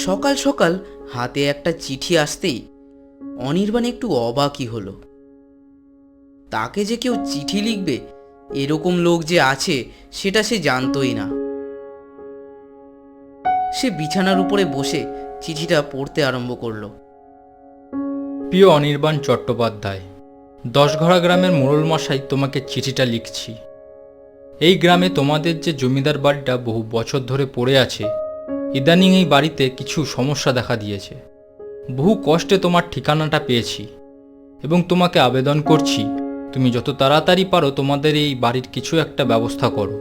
সকাল সকাল হাতে একটা চিঠি আসতেই অনির্বাণ একটু অবাকই হলো। তাকে যে কেউ চিঠি লিখবে এরকম লোক যে আছে সেটা সে জানতই না। সে বিছানার উপরে বসে চিঠিটা পড়তে আরম্ভ করলো। প্রিয় অনির্বাণ চট্টোপাধ্যায়, 10ঘড়া গ্রামের মোড়ল মশাই তোমাকে চিঠিটা লিখছি। এই গ্রামে তোমাদের যে জমিদার বাড়িটা বহু বছর ধরে পড়ে আছে, ইদানিং এই বাড়িতে কিছু সমস্যা দেখা দিয়েছে। বহু কষ্টে তোমার ঠিকানাটা পেয়েছি এবং তোমাকে আবেদন করছি তুমি যত তাড়াতাড়ি পারো তোমাদের এই বাড়ির কিছু একটা ব্যবস্থা করো।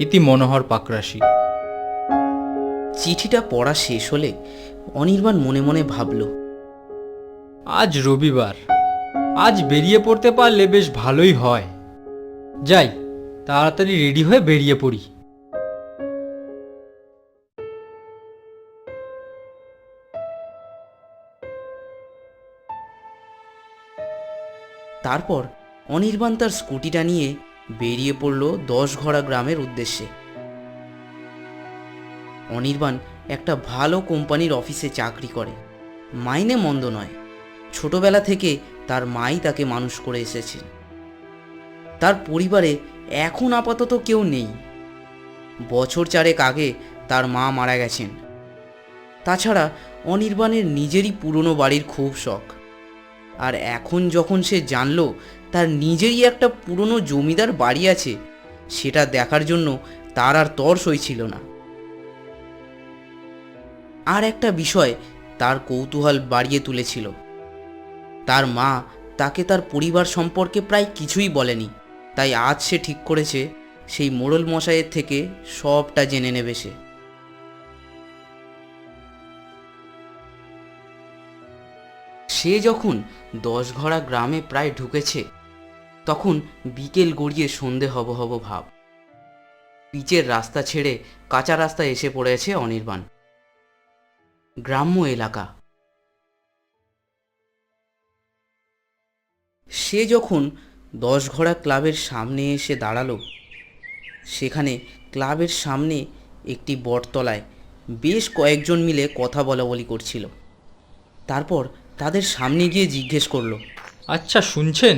ইতি মনোহর পাকরাশি। চিঠিটা পড়া শেষ হলে অনির্বাণ মনে মনে ভাবল, আজ রবিবার, আজ বেরিয়ে পড়তে পারলে বেশ ভালোই হয়। যাই, তাড়াতাড়ি রেডি হয়ে বেরিয়ে পড়ি। তারপর অনির্বাণ তার স্কুটিটা নিয়ে বেরিয়ে পড়ল 10ঘড়া গ্রামের উদ্দেশ্যে। অনির্বাণ একটা ভালো কোম্পানির অফিসে চাকরি করে। মাইনে মন্দ নয়। ছোটবেলা থেকে তার মাই তাকে মানুষ করে এসেছে। তার পরিবারে এখন আপাতত কেউ নেই। বছর 4 আগে তার মা মারা গেছেন। তাছাড়া অনির্বাণের নিজেরই পুরনো বাড়ির খুব শখ। আর এখন যখন সে জানল তার নিজেরই একটা পুরনো জমিদার বাড়ি আছে, সেটা দেখার জন্য তার আর তর সইছিল না। আর একটা বিষয় তার কৌতূহল বাড়িয়ে তুলেছিল। তার মা তাকে তার পরিবার সম্পর্কে প্রায় কিছুই বলেনি, তাই আজ সে ঠিক করেছে সেই মোড়ল মশাইয়ের থেকে সবটা জেনে নেবে সে। সে যখন 10ঘড়া গ্রামে প্রায় ঢুকেছে তখন বিকেল গড়িয়ে সন্ধে হব হব ভাব। পিচের রাস্তা ছেড়ে কাঁচা রাস্তায় এসে পড়েছে অনির্বাণ। গ্রাম্য এলাকা। সে যখন 10ঘড়া ক্লাবের সামনে এসে দাঁড়ালো, সেখানে ক্লাবের সামনে একটি বটতলায় বেশ কয়েকজন মিলে কথা বলাবলি করছিল। তারপর তাদের সামনে গিয়ে জিজ্ঞেস করলো, আচ্ছা শুনছেন,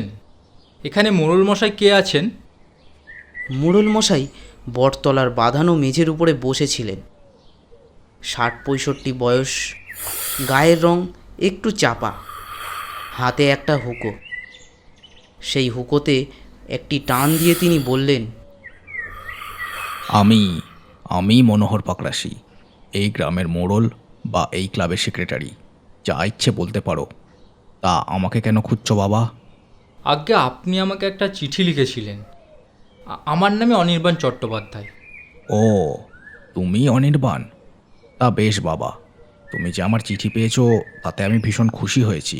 এখানে মোড়ল মশাই কে আছেন? মোড়ল মশাই বটতলার বাঁধানো মেঝের উপরে বসেছিলেন। 60-65 বয়স, গায়ের রং একটু চাপা, হাতে একটা হুঁকো। সেই হুঁকোতে একটি টান দিয়ে তিনি বললেন, আমি মনোহর পাকরাশি, এই গ্রামের মোড়ল বা এই ক্লাবের সেক্রেটারি। যা ইচ্ছে বলতে পারো। তা আমাকে কেন খুঁজছো বাবা? আগে আপনি আমাকে একটা চিঠি লিখেছিলেন। আমার নামে অনির্বাণ চট্টোপাধ্যায়। ও, তুমি অনির্বাণ? তা বেশ বাবা, তুমি যে আমার চিঠি পেয়েছো তাতে আমি ভীষণ খুশি হয়েছি।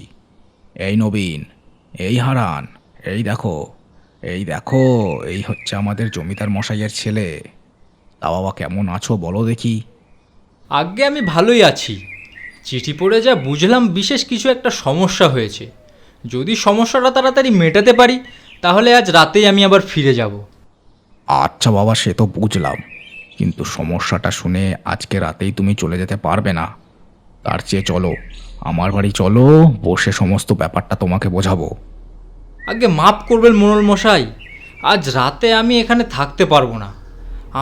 এই নবীন, এই হারান, এই দেখো, এই হচ্ছে আমাদের জমিদার মশাইয়ের ছেলে। তা বাবা কেমন আছো বলো দেখি? আগে আমি ভালোই আছি। চিঠি পড়ে যা বুঝলাম বিশেষ কিছু একটা সমস্যা হয়েছে। যদি সমস্যাটা তাড়াতাড়ি মেটাতে পারি তাহলে আজ রাতেই আমি আবার ফিরে যাব। আচ্ছা বাবা, সে তো বুঝলাম, কিন্তু সমস্যাটা শুনে আজকে রাতেই তুমি চলে যেতে পারবে না। তার চেয়ে চলো, আমার বাড়ি চলো, বসে সমস্ত ব্যাপারটা তোমাকে বোঝাবো। আগে মাপ করবেন মোড়ল মশাই, আজ রাতে আমি এখানে থাকতে পারবো না।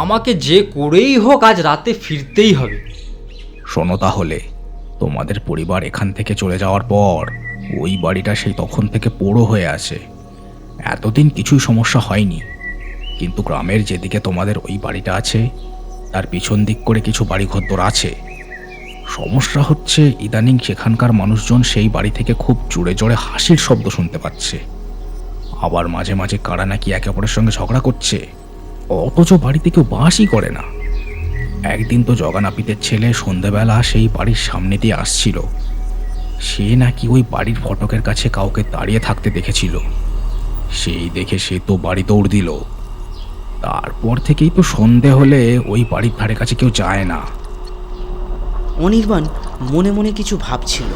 আমাকে যে করেই হোক আজ রাতে ফিরতেই হবে। শোনো তাহলে, তোমাদের পরিবার এখান থেকে চলে যাওয়ার পর ওই বাড়িটা সেই তখন থেকে পোড়ো হয়ে আছে। এতদিন কিছুই সমস্যা হয়নি, কিন্তু গ্রামের যেদিকে তোমাদের ওই বাড়িটা আছে তার পিছন দিক করে কিছু বাড়িঘর আছে। সমস্যা হচ্ছে ইদানিং সেখানকার মানুষজন সেই বাড়ি থেকে খুব জোরে জোরে হাসির শব্দ শুনতে পাচ্ছে। আবার মাঝে মাঝে কারা নাকি একে অপরের সঙ্গে ঝগড়া করছে, অথচ বাড়িতে কেউ বাসই করে না। একদিন তো জগানাপিতের ছেলে সন্ধেবেলা সেই বাড়ির সামনে দিয়ে আসছিল। সে নাকি ওই বাড়ির ফটকের কাছে কাউকে দাঁড়িয়ে থাকতে দেখেছিল। সেই দেখে সে তো বাড়ি দৌড় দিল। তারপর থেকেই তো সন্ধে হলে ওই বাড়ির ধারে কাছে কেউ যায় না। অনির্বাণ মনে মনে কিছু ভাবছিল।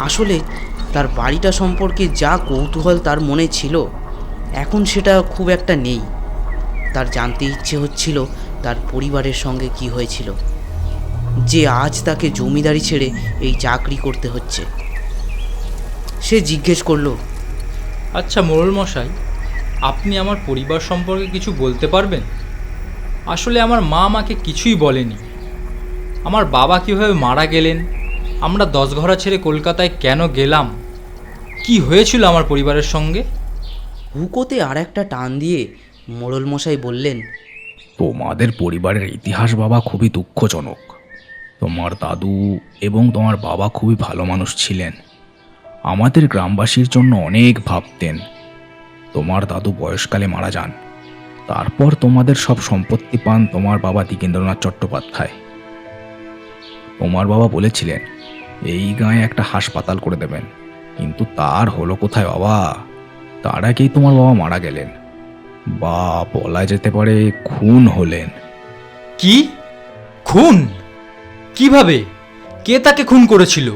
আসলে তার বাড়িটা সম্পর্কে যা কৌতূহল তার মনে ছিল এখন সেটা খুব একটা নেই। তার জানতে ইচ্ছে হচ্ছিল তার পরিবারের সঙ্গে কি হয়েছিল। যে আজ তাকে জমিদারি ছেড়ে এই চাকরি করতে হচ্ছে। সে জিজ্ঞেস করলো, আচ্ছা মোড়ল মশাই, আপনি আমার পরিবার সম্পর্কে কিছু বলতে পারবেন? আসলে আমার মা আমাকে কিছুই বলেনি। আমার বাবা কীভাবে মারা গেলেন, আমরা 10 ঘরা ছেড়ে কলকাতায় কেন গেলাম, কি হয়েছিল আমার পরিবারের সঙ্গে। হুকোতে আর একটা টান দিয়ে মোড়ল মশাই বললেন, তোমাদের পরিবারের ইতিহাস বাবা খুবই দুঃখজনক। তোমার দাদু এবং তোমার বাবা খুবই ভালো মানুষ ছিলেন, আমাদের গ্রামবাসীর জন্য অনেক ভাবতেন। তোমার দাদু বয়সকালে মারা যান, তারপর তোমাদের সব সম্পত্তি পান তোমার বাবা দিগেন্দ্রনাথ চট্টোপাধ্যায়। তোমার বাবা বলেছিলেন এই গাঁয়ে একটা হাসপাতাল করে দেবেন, কিন্তু তার হলো কোথায় বাবা? তার আগেই তোমার বাবা মারা গেলেন, বা বলা যেতে পারে খুন হলেন। কি? খুন? কিভাবে? কে তাকে খুন করেছিল?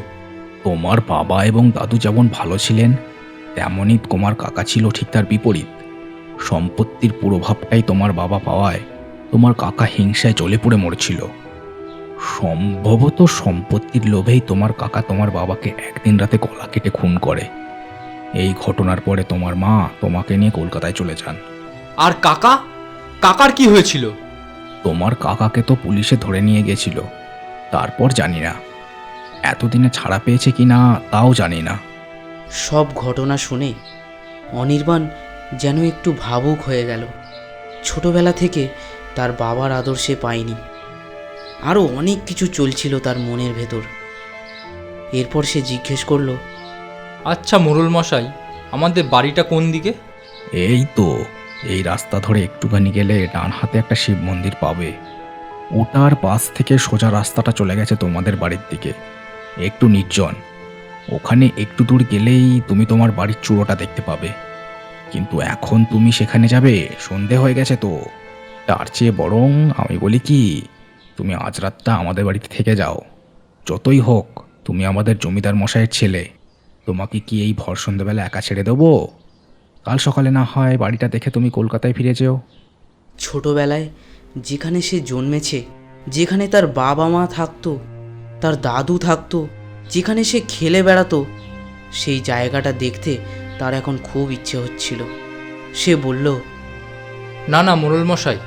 তোমার বাবা এবং দাদু যেমন ভালো ছিলেন, তেমনই তোমার কাকা ছিল ঠিক তার বিপরীত। সম্পত্তির পুরো ভাবটাই তোমার বাবা পাওয়ায় তোমার কাকা হিংসায় জ্বলে পড়ে মরেছিল। সম্ভবত সম্পত্তির লোভেই তোমার কাকা তোমার বাবাকে একদিন রাতে গলা কেটে খুন করে। এই ঘটনার পরে তোমার মা তোমাকে নিয়ে কলকাতায় চলে যান। আর কাকা? কাকার কি হয়েছিল? তোমার কাকাকে তো পুলিশে ধরে নিয়ে গেছিল, তারপর জানি না। এতদিনে ছাড়া পেয়েছে কিনা তাও জানি না। সব ঘটনা শুনে অনির্বাণ যেন একটু ভাবুক হয়ে গেল। ছোটবেলা থেকে তার বাবার আদর সে পায়নি, আরও অনেক কিছু চলছিল তার মনের ভেতর। এরপর সে জিজ্ঞেস করলো, আচ্ছা মোড়ল মশাই, আমাদের বাড়িটা কোন দিকে? এই তো, এই রাস্তা ধরে একটুখানি গেলে ডান হাতে একটা শিব মন্দির পাবে। ওটার পাশ থেকে সোজা রাস্তাটা চলে গেছে তোমাদের বাড়ির দিকে, একটু নির্জন। ওখানে একটু দূর গেলেই তুমি তোমার বাড়ির চূড়োটা দেখতে পাবে। কিন্তু এখন তুমি সেখানে যাবে? সন্ধে হয়ে গেছে তো। তার চেয়ে বরং আমি বলি কি, তুমি আজ রাতটা আমাদের বাড়িতে থেকে যাও। যতই হোক তুমি আমাদের জমিদার মশাইয়ের ছেলে, তোমাকে কি এই ভর সন্ধেবেলা একা ছেড়ে দেবো? কাল সকালে না হয় বাড়িটা দেখে তুমি কলকাতায় ফিরে যেও। ছোটবেলায় যেখানে সে জন্মেছে, যেখানে তার বাবা মা থাকতো, তার দাদু থাকতো, যেখানে সে খেলে বেড়াতো, সেই জায়গাটা দেখতে তার এখন খুব ইচ্ছে হচ্ছিল। সে বলল, না না মোড়ল মশাই,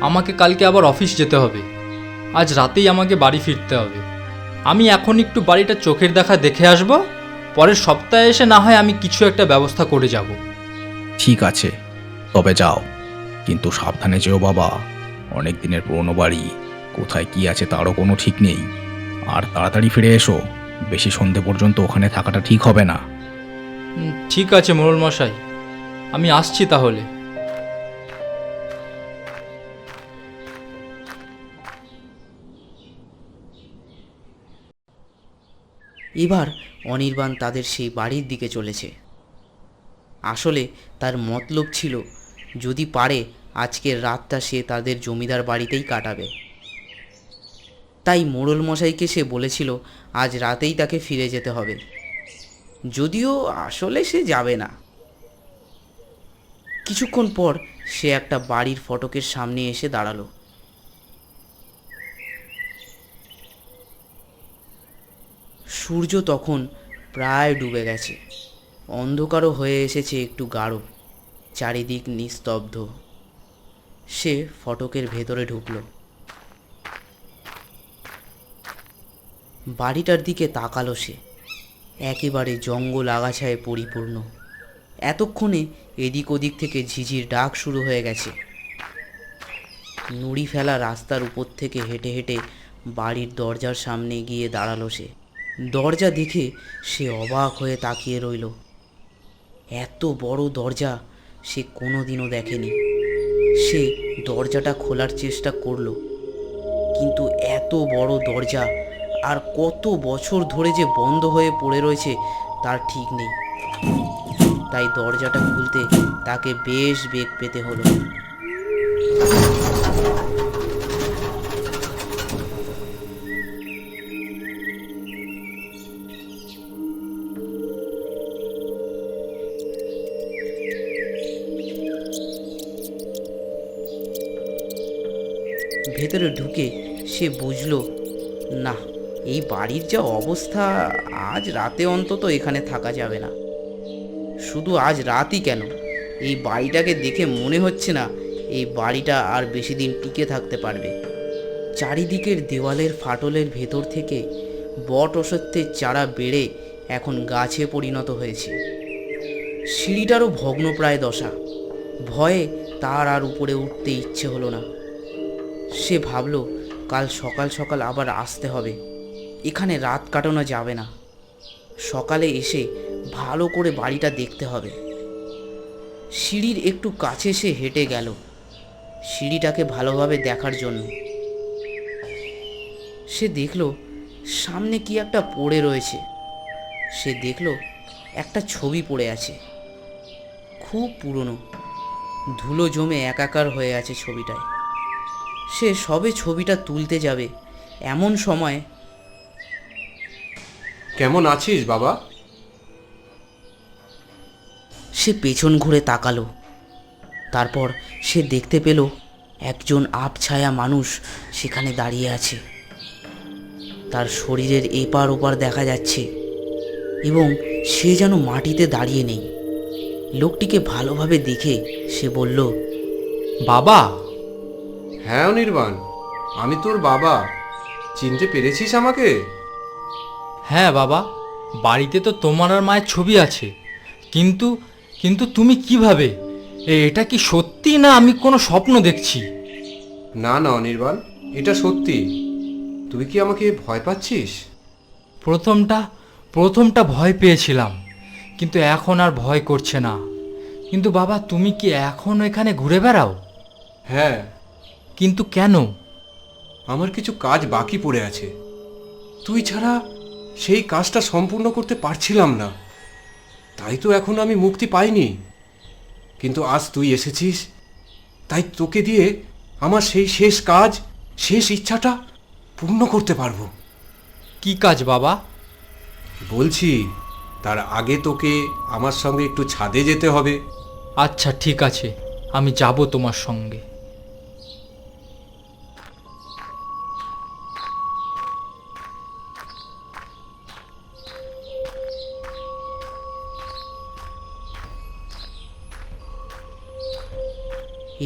আমাকে কালকে আবার অফিস যেতে হবে। আজ রাতেই আমাকে বাড়ি ফিরতে হবে। আমি এখন একটু বাড়িটা চোখের দেখা দেখে আসব, পরের সপ্তাহে এসে না হয় আমি কিছু একটা ব্যবস্থা করে যাব। ঠিক আছে, তবে যাও, কিন্তু সাবধানে যেও বাবা। অনেক দিনের পুরনো বাড়ি, কোথায় কি আছে তারও কোনো ঠিক নেই। আর তাড়াতাড়ি ফিরে এসো, বেশি সন্ধে পর্যন্ত ওখানে থাকাটা ঠিক হবে না। ঠিক আছে মোড়ল মশাই, আমি আসছি তাহলে। এবার অনির্বাণ তাদের সেই বাড়ির দিকে চলেছে। আসলে তার মতলব ছিল যদি পারে আজকের রাতটা সে তাদের জমিদার বাড়িতেই কাটাবে। তাই মোড়ল মশাইকে সে বলেছিল আজ রাতেই তাকে ফিরে যেতে হবে, যদিও আসলে সে যাবে না। কিছুক্ষণ পর সে একটা বাড়ির ফটকের সামনে এসে দাঁড়ালো। সূর্য তখন প্রায় ডুবে গেছে, অন্ধকারও হয়ে এসেছে একটু গাঢ়, চারিদিক নিস্তব্ধ। সে ফটকের ভেতরে ঢুকল। বাড়িটার দিকে তাকালো সে, একেবারে জঙ্গল আগাছায় পরিপূর্ণ। এতক্ষণে এদিক ওদিক থেকে ঝিঝির ডাক শুরু হয়ে গেছে। নুড়ি ফেলা রাস্তার উপর থেকে হেঁটে হেঁটে বাড়ির দরজার সামনে গিয়ে দাঁড়ালো সে। দরজা দেখে সে অবাক হয়ে তাকিয়ে রইল। এত বড় দরজা সে কোনোদিনও দেখেনি। সে দরজাটা খোলার চেষ্টা করলো, কিন্তু এত বড় দরজা আর কত বছর ধরে যে বন্ধ হয়ে পড়ে রয়েছে তার ঠিক নেই। তাই দরজাটা খুলতে তাকে বেশ বেগ পেতে হলো। ভেতরে ঢুকে সে বুঝল না, এই বাড়ির যা অবস্থা, আজ রাতে অন্তত এখানে থাকা যাবে না। শুধু আজ রাতই কেন, এই বাড়িটাকে দেখে মনে হচ্ছে না এই বাড়িটা আর বেশি দিন টিকে থাকতে পারবে। চারিদিকের দেওয়ালের ফাটলের ভেতর থেকে বট অশ্বত্থের চারা বেড়ে এখন গাছে পরিণত হয়েছে। সিঁড়িটারও ভগ্নপ্রায় দশা। ভয়ে তার আর উপরে উঠতে ইচ্ছে হলো না। সে ভাবল কাল সকাল সকাল আবার আসতে হবে, এখানে রাত কাটানো যাবে না। সকালে এসে ভালো করে বাড়িটা দেখতে হবে। সিঁড়ির একটু কাছে সে হেঁটে গেল সিঁড়িটাকে ভালোভাবে দেখার জন্য। সে দেখল সামনে কি একটা পড়ে রয়েছে। সে দেখল একটা ছবি পড়ে আছে, খুব পুরনো, ধুলো জমে একাকার হয়ে আছে ছবিটায়। সে সবে ছবিটা তুলতে যাবে, এমন সময় কেমন আছিস বাবা? সে পেছন ঘুরে তাকালো। তারপর সে দেখতে পেল একজন আবছায়া মানুষ সেখানে দাঁড়িয়ে আছে। তার শরীরের এপার ওপার দেখা যাচ্ছে এবং সে যেন মাটিতে দাঁড়িয়ে নেই। লোকটিকে ভালোভাবে দেখে সে বলল, বাবা? হ্যাঁ অনির্বাণ, আমি তোর বাবা। চিনতে পেরেছিস আমাকে? হ্যাঁ বাবা, বাড়িতে তো তোমার আর মায়ের ছবি আছে, কিন্তু কিন্তু তুমি কিভাবে? এটা কি সত্যি না আমি কোনো স্বপ্ন দেখছি? না না অনির্বাণ, এটা সত্যি। তুই কি আমাকে ভয় পাচ্ছিস? প্রথমটা ভয় পেয়েছিলাম, কিন্তু এখন আর ভয় করছে না। কিন্তু বাবা, তুমি কি এখন এখানে ঘুরে বেড়াও? হ্যাঁ। কিন্তু কেন? আমার কিছু কাজ বাকি পড়ে আছে, তুই ছাড়া সেই কাজটা সম্পূর্ণ করতে পারছিলাম না, তাই তো এখন আমি মুক্তি পাইনি। কিন্তু আজ তুই এসেছিস, তাই তোকে দিয়ে আমার সেই শেষ কাজ, শেষ ইচ্ছাটা পূর্ণ করতে পারবো। কি কাজ বাবা? বলছি, তার আগে তোকে আমার সঙ্গে একটু ছাদে যেতে হবে। আচ্ছা ঠিক আছে, আমি যাব তোমার সঙ্গে।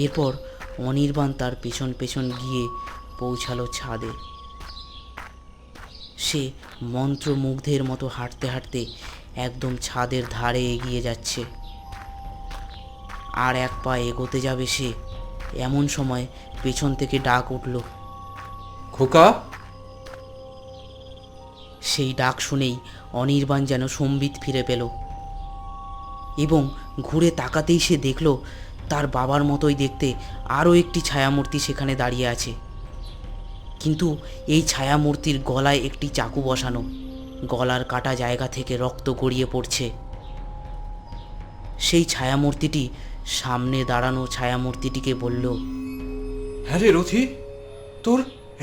এরপর অনির্বাণ তার পেছন পেছন গিয়ে পৌঁছালো ছাদে। সে মন্ত্রমুগ্ধের মতো হাঁটতে হাঁটতে একদম ছাদের ধারে এগিয়ে যাচ্ছে। আর এক পা এগোতে যাবে সে, এমন সময় পেছন থেকে ডাক উঠল। খোকা! সেই ডাক শুনেই অনির্বাণ যেন সম্বিত ফিরে পেল এবং ঘুরে তাকাতেই সে দেখল তার বাবার মতোই দেখতে আরও একটি ছায়ামূর্তি সেখানে দাঁড়িয়ে আছে। কিন্তু এই ছায়ামূর্তির গলায় একটি চাকু বসানো, গলার কাটা জায়গা থেকে রক্ত গড়িয়ে পড়ছে। সেই ছায়ামূর্তিটি সামনে দাঁড়ানো ছায়ামূর্তিটিকে বলল, হ্যাঁ রে রথি, তোর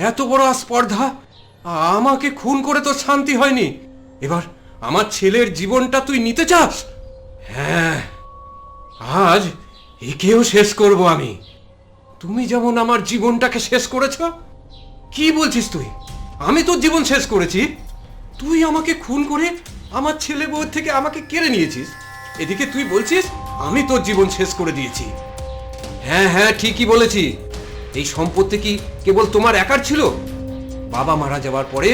এত বড় স্পর্ধা! আমাকে খুন করে তোর শান্তি হয়নি, এবার আমার ছেলের জীবনটা তুই নিতে চাস? হ্যাঁ, আজ একেও শেষ করব আমি। তুমি যেমন আমার জীবনটাকে শেষ করেছ। কি বলছিস তুই? আমি তোর জীবন শেষ করেছি? তুই আমাকে খুন করে আমার ছেলে বউ থেকে আমাকে কেড়ে নিয়েছিস, এদিকে তুই বলছিস আমি তোর জীবন শেষ করে দিয়েছি। হ্যাঁ হ্যাঁ, ঠিকই বলেছি। এই সম্পত্তি কি কেবল তোমার একার ছিল? বাবা মারা যাওয়ার পরে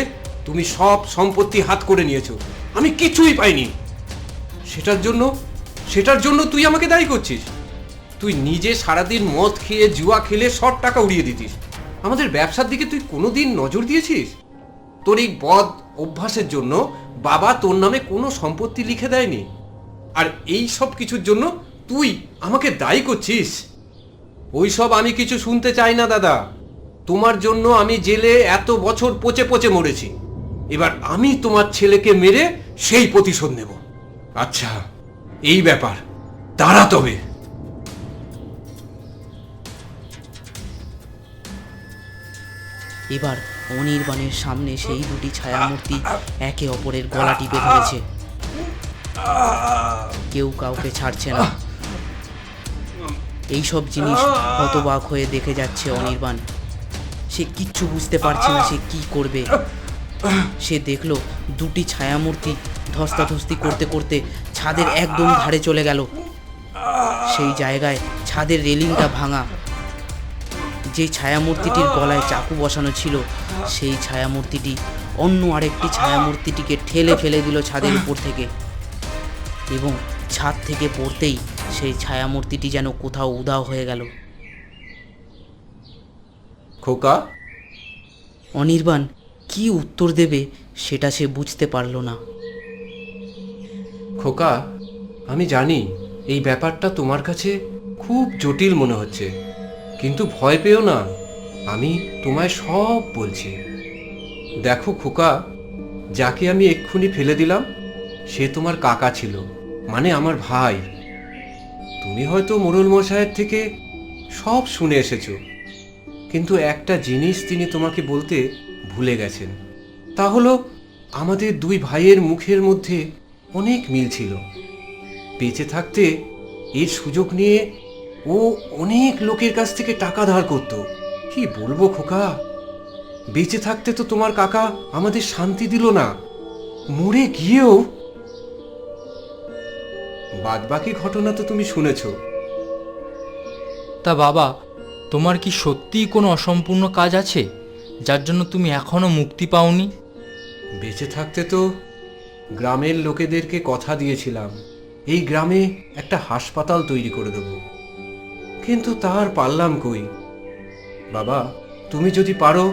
তুমি সব সম্পত্তি হাত করে নিয়েছো, আমি কিছুই পাইনি। সেটার জন্য তুই আমাকে দায়ী করছিস। তুই নিজে সারাদিন মদ খেয়ে জুয়া খেলে সব টাকা উড়িয়ে দিতিস। আমাদের ব্যবসার দিকে তুই কোনোদিন নজর দিয়েছিস? তোর এই বদ অভ্যাসের জন্য বাবা তোর নামে কোনো সম্পত্তি লিখে দেয়নি, আর এই সব কিছুর জন্য তুই আমাকে দায়ী করছিস। ওইসব আমি কিছু শুনতে চাই না দাদা। তোমার জন্য আমি জেলে এত বছর পচে পচে মরেছি, এবার আমি তোমার ছেলেকে মেরে সেই প্রতিশোধ নেব। আচ্ছা, এই ব্যাপার, দাঁড়া তবে। এবার অনির্বাণের সামনে সেই দুটি ছায়ামূর্তি একে অপরের গলা টিপে ধরেছে। কেউ কাউকে ছাড়ছে না। এইসব জিনিস হতবাক হয়ে দেখে যাচ্ছে অনির্বাণ। সে কিচ্ছু বুঝতে পারছে না সে কি করবে। সে দেখলো দুটি ছায়ামূর্তি ধস্তাধস্তি করতে করতে ছাদের একদম ধারে চলে গেল। সেই জায়গায় ছাদের রেলিংটা ভাঙা। যে ছায়ামূর্তিটির গলায় চাকু বসানো ছিল সেই ছায়ামূর্তিটি অন্য আরেকটি ছায়ামূর্তিটিকে ঠেলে ফেলে দিল ছাদের উপর থেকে, এবং ছাদ থেকে পড়তেই সেই ছায়ামূর্তিটি যেন কোথাও উধাও হয়ে গেল। খোকা, অনির্বাণ কি উত্তর দেবে সেটা সে বুঝতে পারল না। খোকা, আমি জানি এই ব্যাপারটা তোমার কাছে খুব জটিল মনে হচ্ছে, কিন্তু ভয় পেও না, আমি তোমায় সব বলছি। দেখো খোকা, যাকে আমি এক্ষুনি ফেলে দিলাম সে তোমার কাকা ছিল, মানে আমার ভাই। তুমি হয়তো মোড়ল মশাইয়ের থেকে সব শুনে এসেছো, কিন্তু একটা জিনিস তিনি তোমাকে বলতে ভুলে গেছেন। তা হলো আমাদের দুই ভাইয়ের মুখের মধ্যে অনেক মিল ছিল। বেঁচে থাকতে এর সুযোগ নিয়ে ও অনেক লোকের কাছ থেকে টাকা ধার করত। কি বলবো খোকা, বেঁচে থাকতে তো তোমার কাকা আমাদের শান্তি দিল না, মরে গিয়েও। বাদবাকি ঘটনা তো তুমি শুনেছো। তা বাবা, তোমার কি সত্যিই কোনো অসম্পূর্ণ কাজ আছে যার জন্য তুমি এখনো মুক্তি পাওনি? বেঁচে থাকতে তো গ্রামের লোকেদেরকে কথা দিয়েছিলাম এই গ্রামে একটা হাসপাতাল তৈরি করে দেব, কিন্তু তার পারলাম কই। বাবা, তুমি যদি পারো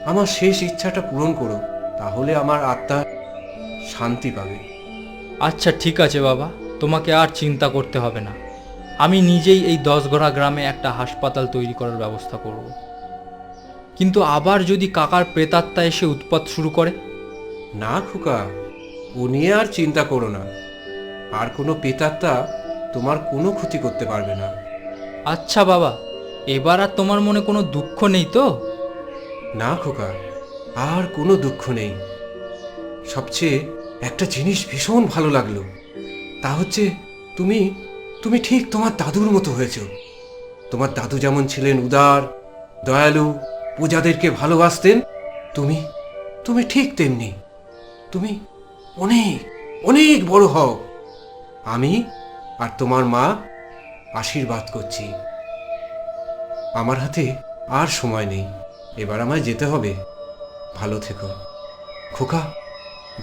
আমার শেষ ইচ্ছাটা পূরণ করো, তাহলে আমার আত্মা শান্তি পাবে। আচ্ছা ঠিক আছে বাবা, তোমাকে আর চিন্তা করতে হবে না। আমি নিজেই এই 10 ঘোড়া গ্রামে একটা হাসপাতাল তৈরি করার ব্যবস্থা করব। কিন্তু আবার যদি কাকার প্রেতাত্মা এসে উৎপাত শুরু করে? না খোকা, ও নিয়ে আর চিন্তা করো না। আর কোনো প্রেতাত্মা তোমার কোনো ক্ষতি করতে পারবে না। আচ্ছা বাবা, এবার আর তোমার মনে কোনো দুঃখ নেই তো? না খোকা, আর কোনো দুঃখ নেই। সবচেয়ে একটা জিনিস ভীষণ ভালো লাগলো, তা হচ্ছে তুমি তুমি ঠিক তোমার দাদুর মতো হয়েছ। তোমার দাদু যেমন ছিলেন উদার, দয়ালু, প্রজাদেরকে ভালোবাসতেন, তুমি তুমি ঠিক তেমনি। তুমি অনেক অনেক বড় হও। আমি আর তোমার মা আশীর্বাদ করছি। আমার হাতে আর সময় নেই, এবার আমায় যেতে হবে। ভালো থেকো খোকা,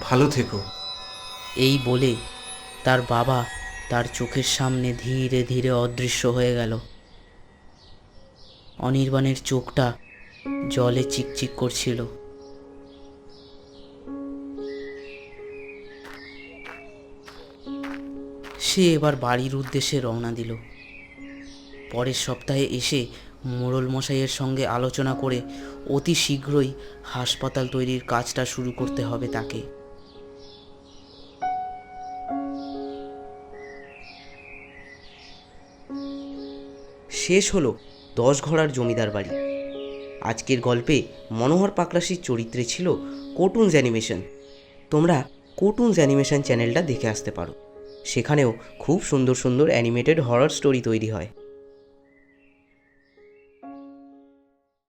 ভালো থেকো। এই বলে তার বাবা তার চোখের সামনে ধীরে ধীরে অদৃশ্য হয়ে গেল। অনির্বাণের চোখটা জলে চিকচিক করছিল। সে এবার বাড়ির উদ্দেশ্যে রওনা দিল। পরের সপ্তাহে এসে মোড়ল মশাইয়ের সঙ্গে আলোচনা করে অতি শীঘ্রই হাসপাতাল তৈরির কাজটা শুরু করতে হবে তাকে। শেষ হলো 10 ঘোড়ার জমিদার বাড়ি। আজকের গল্পে মনোহর পাকরাশির চরিত্রে ছিল কোটুনস অ্যানিমেশন। তোমরা কোটুনস অ্যানিমেশন চ্যানেলটা দেখে আসতে পারো, সেখানেও খুব সুন্দর সুন্দর অ্যানিমেটেড হরর স্টোরি তৈরি হয়।